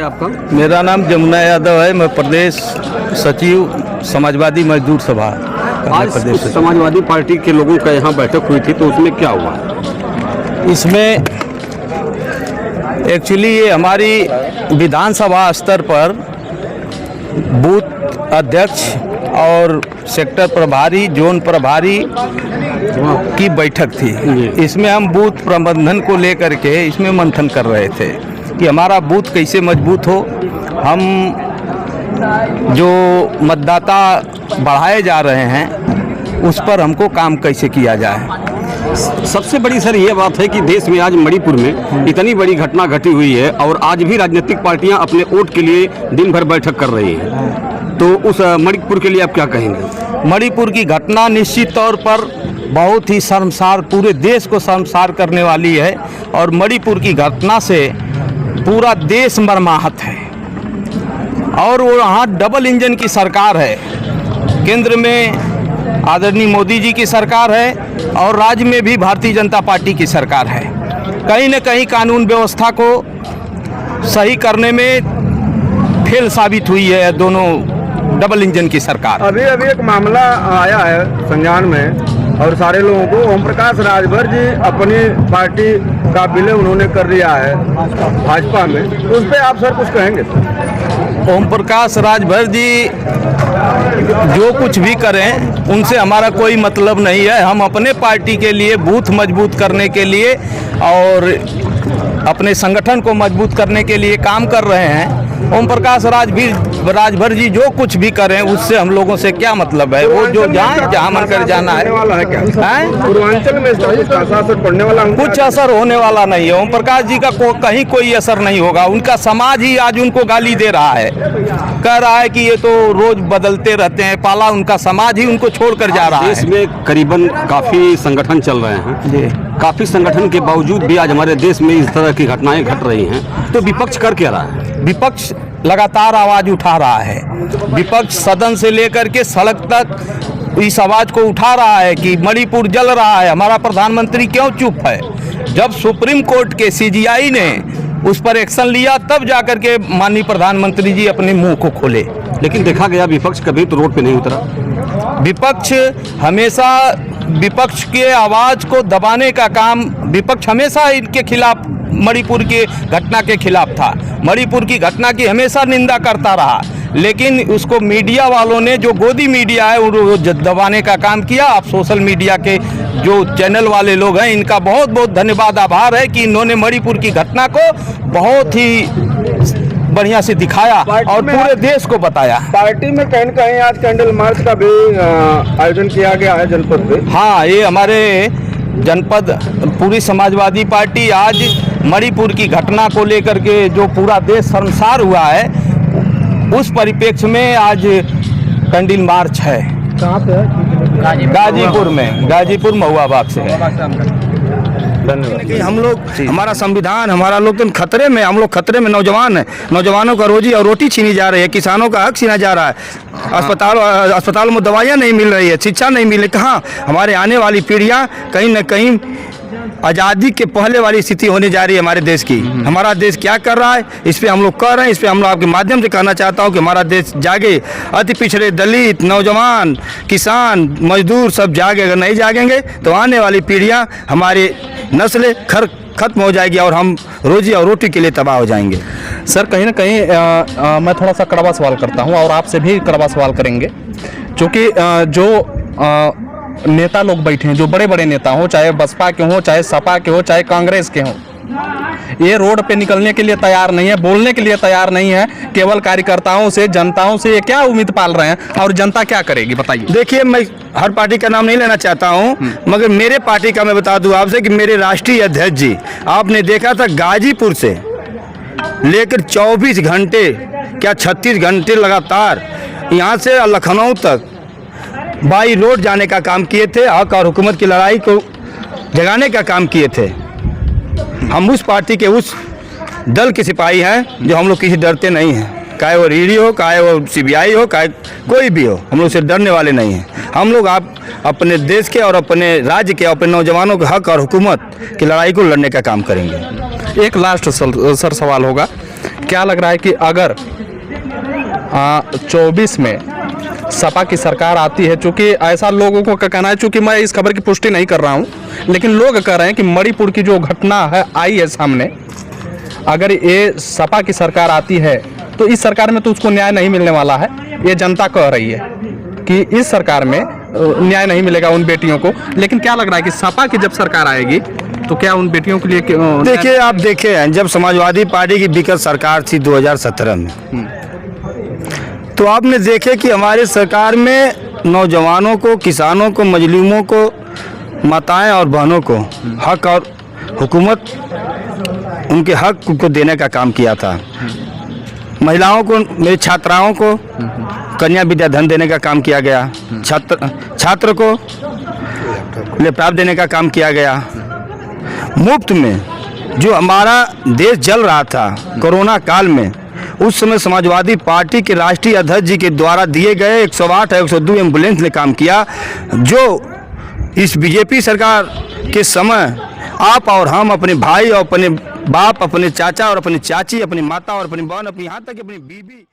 है आपका? मेरा नाम जमुना यादव है। मैं प्रदेश सचिव समाजवादी मजदूर सभा आज समाजवादी पार्टी के लोगों का यहाँ बैठक हुई थी, तो उसमें क्या हुआ? इसमें एक्चुअली ये हमारी विधानसभा स्तर पर बूथ अध्यक्ष और सेक्टर प्रभारी, जोन प्रभारी की बैठक थी। इसमें हम बूथ प्रबंधन को लेकर के इसमें मंथन कर रहे थे कि हमारा बूथ कैसे मजबूत हो, हम जो मतदाता बढ़ाए जा रहे हैं उस पर हमको काम कैसे किया जाए। सबसे बड़ी सर ये बात है कि देश में आज मणिपुर में इतनी बड़ी घटना घटी हुई है और आज भी राजनीतिक पार्टियां अपने वोट के लिए दिन भर बैठक कर रही हैं, तो उस मणिपुर के लिए आप क्या कहेंगे? मणिपुर की घटना निश्चित तौर पर बहुत ही शर्मसार, पूरे देश को शर्मसार करने वाली है और मणिपुर की घटना से पूरा देश मर्माहत है। और वो यहाँ डबल इंजन की सरकार है, केंद्र में आदरणीय मोदी जी की सरकार है और राज्य में भी भारतीय जनता पार्टी की सरकार है। कहीं न कहीं कानून व्यवस्था को सही करने में फेल साबित हुई है दोनों डबल इंजन की सरकार। अभी एक मामला आया है संज्ञान में और सारे लोगों को ओम प्रकाश राजभर जी अपनी पार्टी का विलय उन्होंने कर दिया है भाजपा में, तो उस पर आप सर कुछ कहेंगे? ओम प्रकाश राजभर जी जो कुछ भी करें उनसे हमारा कोई मतलब नहीं है। हम अपने पार्टी के लिए बूथ मजबूत करने के लिए और अपने संगठन को मजबूत करने के लिए काम कर रहे हैं। ओम प्रकाश राजभर जी जो कुछ भी करें उससे हम लोगों से क्या मतलब है, वो जो जाए जहाँ मन कर जाना है। पूर्वांचल में असर पड़ने वाला कुछ असर होने वाला नहीं है। ओम प्रकाश जी का कहीं कोई असर नहीं होगा। उनका समाज ही आज उनको गाली दे रहा है, कह रहा है कि ये तो रोज बदलते रहते हैं, पाला उनका समाज ही उनको छोड़कर जा रहा है। देश में करीबन काफी संगठन चल रहे हैं, काफी संगठन के बावजूद भी आज हमारे देश में इस तरह की घटनाएं घट रही हैं, तो विपक्ष कर क्या रहा है? विपक्ष लगातार आवाज उठा रहा है। विपक्ष सदन से लेकर के सड़क तक इस आवाज को उठा रहा है कि मणिपुर जल रहा है, हमारा प्रधानमंत्री क्यों चुप है। जब सुप्रीम कोर्ट के सीजीआई ने उस पर एक्शन लिया तब जाकर के माननीय प्रधानमंत्री जी अपने मुंह को खोले। लेकिन देखा गया विपक्ष कभी तो रोड पे नहीं उतरा। विपक्ष हमेशा विपक्ष के आवाज को दबाने का काम, विपक्ष हमेशा इनके खिलाफ, मणिपुर के घटना के खिलाफ था, मणिपुर की घटना की हमेशा निंदा करता रहा, लेकिन उसको मीडिया वालों ने, जो गोदी मीडिया है, वो दबाने का काम किया। आप सोशल मीडिया के जो चैनल वाले लोग हैं इनका बहुत बहुत धन्यवाद, आभार है कि इन्होंने मणिपुर की घटना को बहुत ही बढ़िया से दिखाया और पूरे देश को बताया। पार्टी में कहीं न कहीं आज कैंडल मार्च का भी आयोजन किया गया है जनपद पे। हाँ, ये हमारे जनपद पूरी समाजवादी पार्टी आज मणिपुर की घटना को लेकर के जो पूरा देश शर्मसार हुआ है उस परिप्रेक्ष्य में आज कैंडल मार्च है। कहाँ पे है? गाजीपुर में, गाजीपुर महुआ बाग से है। कि हम लोग, हमारा संविधान, हमारा लोकतंत्र खतरे में, हम लोग खतरे में, नौजवान है, नौजवानों का रोजी और रोटी छीनी जा रही है, किसानों का हक छीना जा रहा है, अस्पतालों में दवाइयाँ नहीं मिल रही है, शिक्षा नहीं मिल रही। कहाँ हमारे आने वाली पीढ़ियाँ कहीं न कहीं आज़ादी के पहले वाली स्थिति होने जा रही है हमारे देश की। हमारा देश क्या कर रहा है इस पे हम लोग कर रहे हैं। इस पे हम लोग आपके माध्यम से कहना चाहता हूँ कि हमारा देश जागे, अति पिछड़े, दलित, नौजवान, किसान, मजदूर सब जागे। अगर नहीं जागेंगे तो आने वाली पीढ़ियाँ, हमारी नस्लें खत्म हो जाएगी और हम रोजी और रोटी के लिए तबाह हो जाएंगे। सर कहीं ना कहीं मैं थोड़ा सा कड़वा सवाल करता हूँ और आपसे भी कड़वा सवाल करेंगे, क्योंकि जो नेता लोग बैठे हैं, जो बड़े बड़े नेता हो, चाहे बसपा के हो, चाहे सपा के हो, चाहे कांग्रेस के हो, ये रोड पे निकलने के लिए तैयार नहीं है, बोलने के लिए तैयार नहीं है। केवल कार्यकर्ताओं से, जनताओं से ये क्या उम्मीद पाल रहे हैं और जनता क्या करेगी, बताइए। देखिए, मैं हर पार्टी का नाम नहीं लेना चाहता हूं, मगर मेरे पार्टी का मैं बता दूं आपसे कि मेरे राष्ट्रीय अध्यक्ष जी, आपने देखा था गाजीपुर से लेकर 24 घंटे, क्या 36 घंटे लगातार यहाँ से लखनऊ तक बाई रोड जाने का काम किए थे, हक और हुकूमत की लड़ाई को जगाने का काम किए थे। हम उस पार्टी के उस दल के सिपाही हैं जो हम लोग किसी डरते नहीं हैं, चाहे वो ईडी हो, चाहे वो सीबीआई हो, चाहे कोई भी हो, हम लोग से डरने वाले नहीं हैं। हम लोग आप अपने देश के और अपने राज्य के, अपने नौजवानों के हक और हुकूमत की लड़ाई को लड़ने का काम करेंगे। एक लास्ट सर सवाल होगा क्या लग रहा है कि अगर 24 में सपा की सरकार आती है, चूंकि ऐसा लोगों को कहना है, चूंकि मैं इस खबर की पुष्टि नहीं कर रहा हूं, लेकिन लोग कह रहे हैं कि मणिपुर की जो घटना है आई है सामने, अगर ये सपा की सरकार आती है तो इस सरकार में तो उसको न्याय नहीं मिलने वाला है। ये जनता कह रही है कि इस सरकार में न्याय नहीं मिलेगा उन बेटियों को। लेकिन क्या लग रहा है कि सपा की जब सरकार आएगी तो क्या उन बेटियों के लिए देखिए, आप देखे हैं जब समाजवादी पार्टी की विगत सरकार थी 2017 में, तो आपने देखे कि हमारी सरकार में नौजवानों को, किसानों को, मजलूमों को, माताएं और बहनों को हक और हुकूमत उनके हक को देने का काम किया था। महिलाओं को, मेरी छात्राओं को कन्या विद्या धन देने का काम किया गया, छात्र को लैपटॉप देने का काम किया गया। मुफ्त में जो हमारा देश जल रहा था कोरोना काल में, उस समय समाजवादी पार्टी के राष्ट्रीय अध्यक्ष जी के द्वारा दिए गए 108 और 102 एम्बुलेंस ने काम किया, जो इस बीजेपी सरकार के समय आप और हम, अपने भाई और अपने बाप, अपने चाचा और अपनी चाची, अपनी माता और अपनी बहन, अपनी यहाँ तक अपनी बीबी